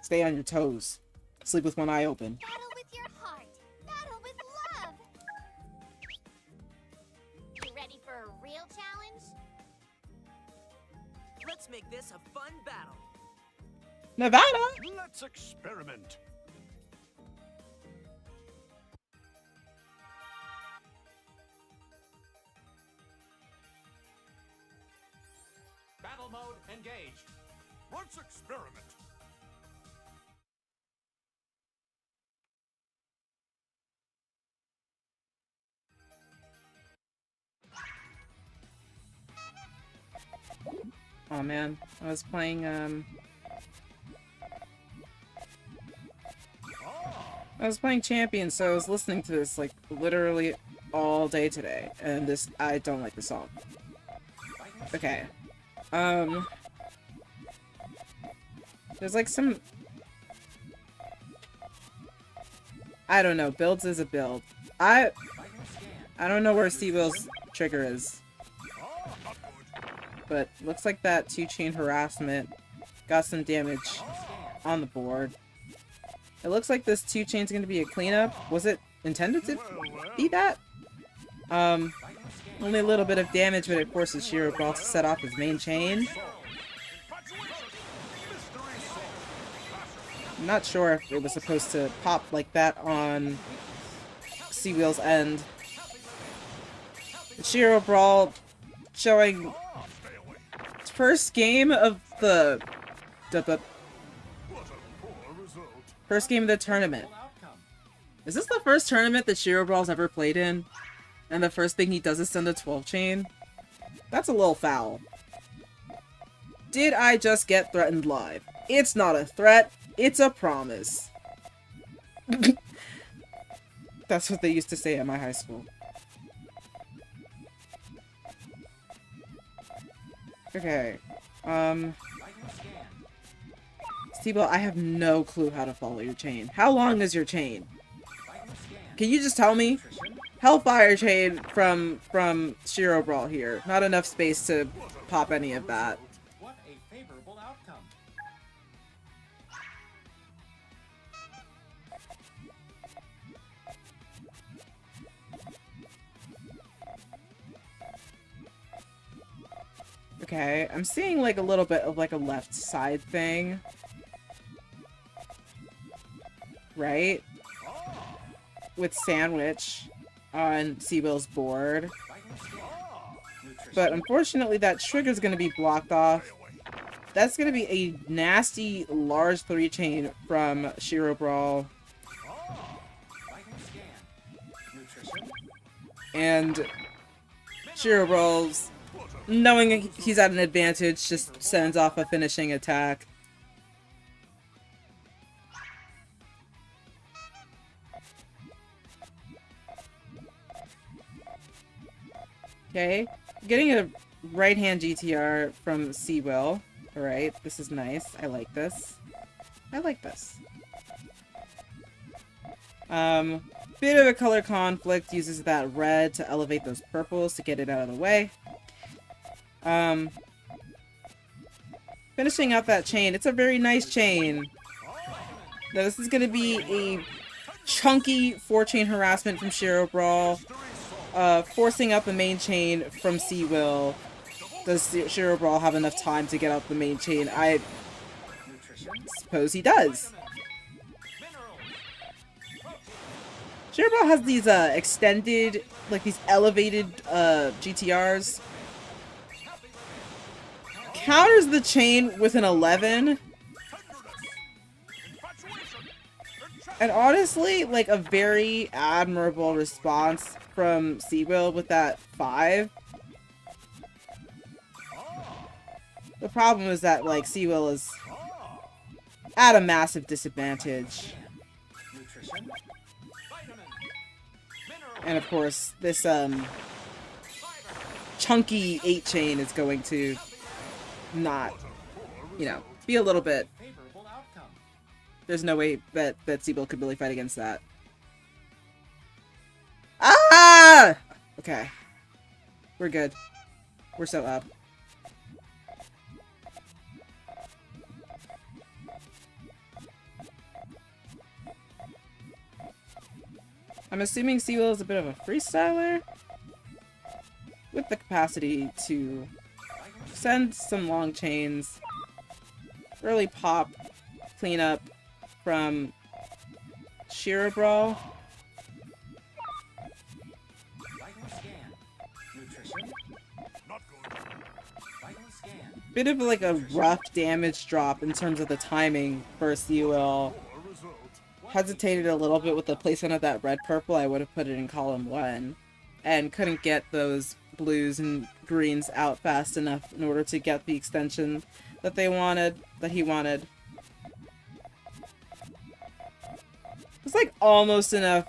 Stay on your toes. Sleep with one eye open. Battle with your heart. Battle with love. You ready for a real challenge? Let's make this a fun battle. Nevada! Let's experiment. Battle mode engaged. Let's experiment. Oh man, I was playing Champions, so I was listening to this like literally all day today, and I don't like the song. Okay. There's like some, I don't know, builds is a build. I don't know where cwill2025's trigger is. But looks like that 2-chain harassment got some damage on the board. It looks like this 2-chain's gonna be a cleanup. Was it intended to be that? Only a little bit of damage, but it forces ShiroBrawl to set off his main chain. I'm not sure if it was supposed to pop like that on cwill2025's end. ShiroBrawl showing first game of the first game of the tournament. Is this the first tournament that ShiroBrawl's ever played in? And the first thing he does is send a 12-chain? That's a little foul. Did I just get threatened live? It's not a threat, it's a promise. That's what they used to say at my high school. Okay. Steve-Ball, I have no clue how to follow your chain. How long is your chain? Can you just tell me? Hellfire chain from ShiroBrawl here. Not enough space to pop any of that. What a favorable outcome. Okay, I'm seeing like a little bit of like a left side thing. Right? With Sandwich on cwill2025's board. But unfortunately that trigger's gonna be blocked off. That's gonna be a nasty large 3-chain from ShiroBrawl. And ShiroBrawl's, knowing he's at an advantage, just sends off a finishing attack. Okay, getting a right-hand GTR from cwill2025. Alright, this is nice. I like this. I like this. Bit of a color conflict, uses that red to elevate those purples to get it out of the way. Finishing up that chain. It's a very nice chain. Now this is going to be a chunky 4-chain harassment from ShiroBrawl. Forcing up the main chain from cwill2025. Does ShiroBrawl have enough time to get out the main chain? I suppose he does. ShiroBrawl has these extended, like these elevated GTRs. Counters the chain with an 11. And honestly, like a very admirable response from cwill2025 with that 5. The problem is that, like, cwill2025 is at a massive disadvantage. And of course, this chunky 8-chain is going to not, you know, be a little bit. There's no way that cwill2025 could really fight against that. Ah! Okay. We're good. We're so up. I'm assuming Cwill is a bit of a freestyler with the capacity to send some long chains, really pop cleanup from ShiroBrawl. Vital scan. Nutrition. Not good. Vital scan. Bit of like a rough damage drop in terms of the timing for Cwill. Poor result. Hesitated a little bit with the placement of that red purple. I would have put it in column 1 and couldn't get those blues and greens out fast enough in order to get the extension that he wanted. It's like almost enough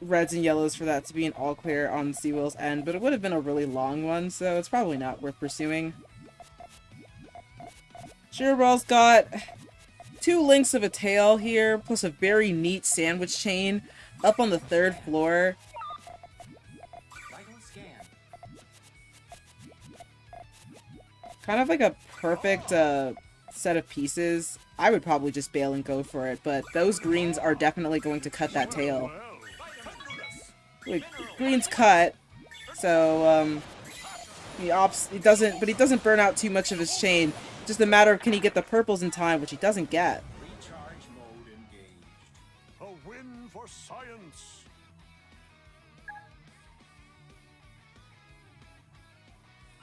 reds and yellows for that to be an all clear on Cwill's end, but it would have been a really long one, so it's probably not worth pursuing. ShiroBrawl's got 2 links of a tail here, plus a very neat sandwich chain up on the 3rd floor. Vital scan. Kind of like a perfect set of pieces. I would probably just bail and go for it, but those greens are definitely going to cut that tail. Like, greens cut, so he doesn't burn out too much of his chain. Just a matter of can he get the purples in time, which he doesn't get. Recharge mode engaged. A win for science.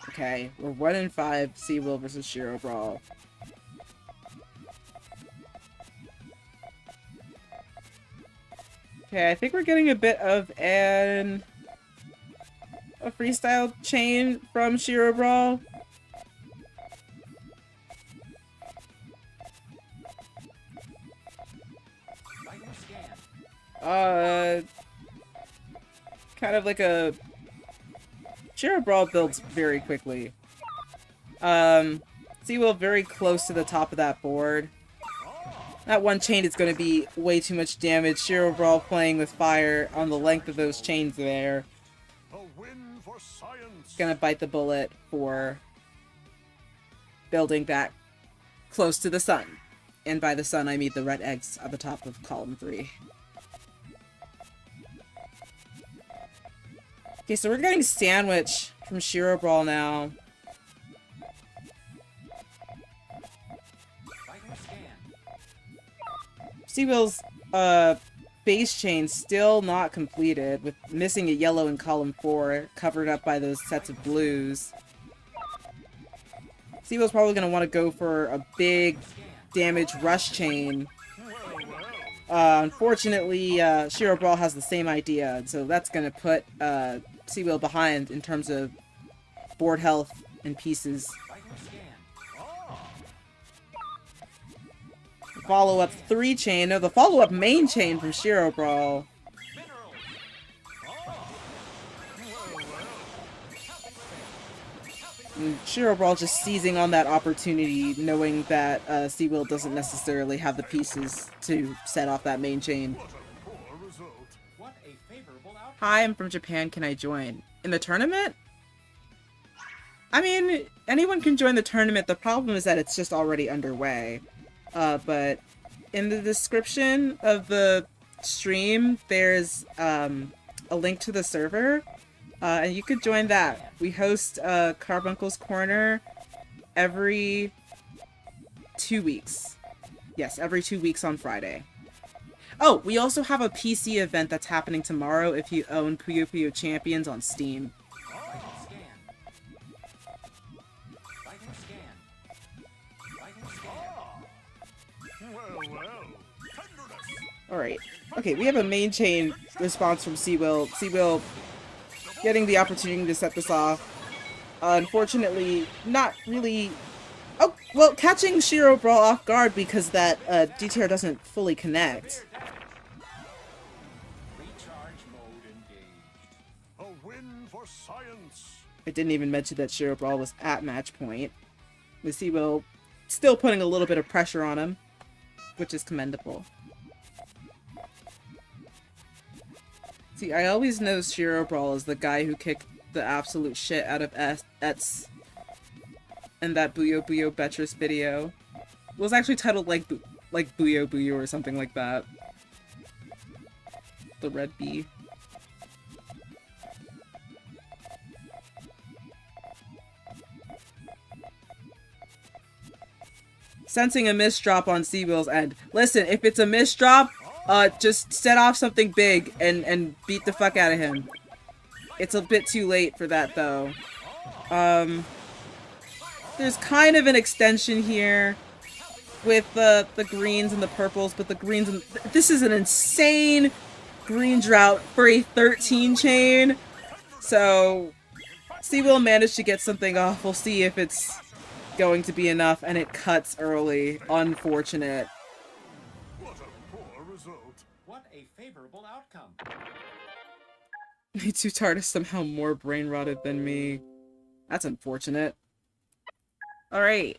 Okay, we're 1-5 Cwill versus ShiroBrawl. Okay, I think we're getting a bit of a freestyle chain from ShiroBrawl. Vital scan. Kind of like a... ShiroBrawl builds very quickly. Cwill very close to the top of that board. That one chain is going to be way too much damage. ShiroBrawl playing with fire on the length of those chains there. A win for science. Gonna bite the bullet for building that close to the sun. And by the sun, I mean the red eggs at the top of column 3. Okay, so we're getting sandwich from ShiroBrawl now. Vital scan. Cwill's base chain still not completed, with missing a yellow in column 4, covered up by those sets of blues. Cwill's probably going to want to go for a big damage rush chain. Unfortunately, ShiroBrawl has the same idea, and so that's going to put Cwill behind in terms of board health and pieces. Vital scan. Follow-up 3 chain, no, the follow-up main chain from ShiroBrawl. And ShiroBrawl just seizing on that opportunity, knowing that Cwill doesn't necessarily have the pieces to set off that main chain. Poor result. What a favorable outcome. Hi, I'm from Japan, can I join? In the tournament? I mean, anyone can join the tournament, the problem is that it's just already underway. But in the description of the stream, there's a link to the server. And you could join that. We host Carbuncle's Corner every 2 weeks. Yes, every 2 weeks on Friday. Oh, we also have a PC event that's happening tomorrow if you own Puyo Puyo Champions on Steam. Vital scan. Vital scan. Vital scan. Well, tenderness. Alright. Okay, we have a main chain response from Cwill. Cwill getting the opportunity to set this off. Unfortunately, not really... Oh, well, catching ShiroBrawl off guard because that DTR doesn't fully connect. Recharge mode engaged. A win for science. I didn't even mention that ShiroBrawl was at match point. With Cwill still putting a little bit of pressure on him, which is commendable. See, I always know ShiroBrawl is the guy who kicked the absolute shit out of Ets in that Puyo Puyo Tetris video. It was actually titled like Puyo Puyo or something like that. the red bee. Sensing a misdrop on Seawill's end. Listen, if it's a misdrop, just set off something big and beat the fuck out of him. It's a bit too late for that, though. There's kind of an extension here with the greens and the purples, but the greens and... This is an insane green drought for a 13 chain. So, Seawill managed to get something off. We'll see if it's going to be enough, and it cuts early. Unfortunate. What a poor result. What a favorable outcome. Mitsutar is somehow more brain rotted than me. That's unfortunate. Alright.